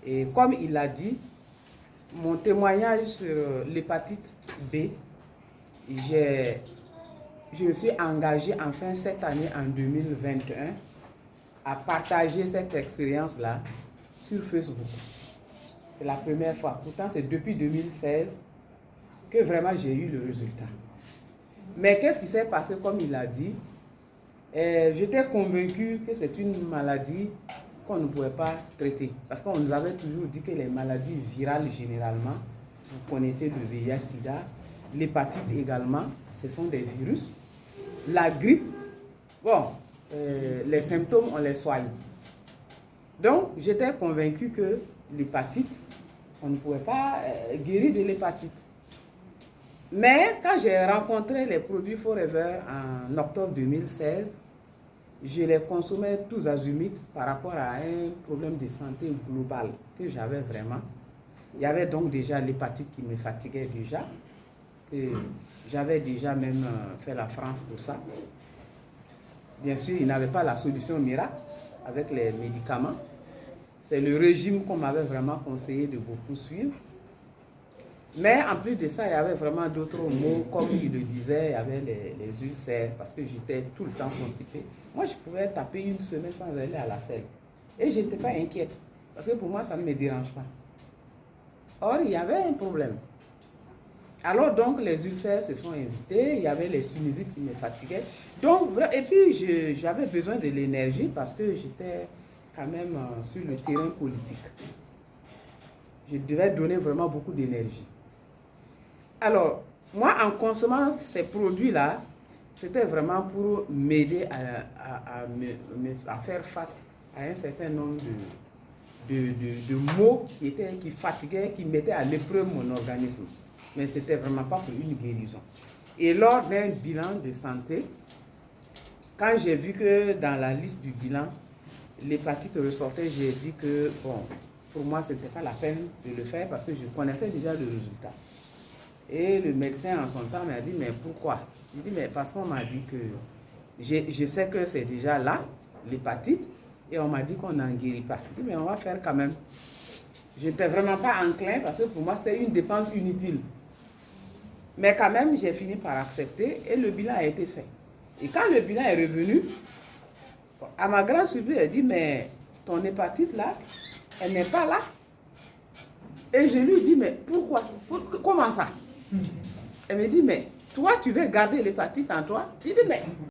Et comme il l'a dit, mon témoignage sur l'hépatite B, je me suis engagée enfin cette année, en 2021, à partager cette expérience-là sur Facebook. C'est la première fois. Pourtant, c'est depuis 2016 que vraiment j'ai eu le résultat. Mais qu'est-ce qui s'est passé, comme il l'a dit? J'étais convaincue que c'est une maladie qu'on ne pouvait pas traiter. Parce qu'on nous avait toujours dit que les maladies virales, généralement, vous connaissez le VIH-Sida, l'hépatite également, ce sont des virus. La grippe, bon, les symptômes, on les soigne. Donc, j'étais convaincue que l'hépatite, on ne pouvait pas guérir de l'hépatite. Mais quand j'ai rencontré les produits Forever en octobre 2016, je les consommais tous azimuts par rapport à un problème de santé global que j'avais vraiment. Il y avait donc déjà l'hépatite qui me fatiguait déjà, parce que j'avais déjà même fait la France pour ça. Bien sûr, il n'avait pas la solution miracle avec les médicaments. C'est le régime qu'on m'avait vraiment conseillé de beaucoup suivre. Mais en plus de ça, il y avait vraiment d'autres maux, comme il le disait, il y avait les ulcères, parce que j'étais tout le temps constipée. Moi, je pouvais taper une semaine sans aller à la selle. Et je n'étais pas inquiète, parce que pour moi, ça ne me dérange pas. Or, il y avait un problème. Alors donc, les ulcères se sont invités, il y avait les sinusites qui me fatiguaient. Donc, et puis, j'avais besoin de l'énergie parce que j'étais quand même sur le terrain politique. Je devais donner vraiment beaucoup d'énergie. Alors, moi, en consommant ces produits-là, c'était vraiment pour m'aider à faire face à un certain nombre de maux qui fatiguaient, qui mettaient à l'épreuve mon organisme. Mais ce n'était vraiment pas pour une guérison. Et lors d'un bilan de santé, quand j'ai vu que dans la liste du bilan, l'hépatite ressortait, j'ai dit que, bon, pour moi, ce n'était pas la peine de le faire parce que je connaissais déjà le résultat. Et le médecin, en son temps, m'a dit, mais pourquoi? J'ai dit, mais parce qu'on m'a dit que je sais que c'est déjà là, l'hépatite, et on m'a dit qu'on n'en guérit pas. J'ai dit, mais on va faire quand même. Je n'étais vraiment pas enclin parce que pour moi, c'est une dépense inutile. Mais quand même, j'ai fini par accepter et le bilan a été fait. Et quand le bilan est revenu, à ma grande surprise, elle dit, mais ton hépatite là, elle n'est pas là. Et je lui dis, mais pourquoi? Comment ça? Elle me dit, mais toi, tu veux garder l'hépatite en toi? Je dis, mais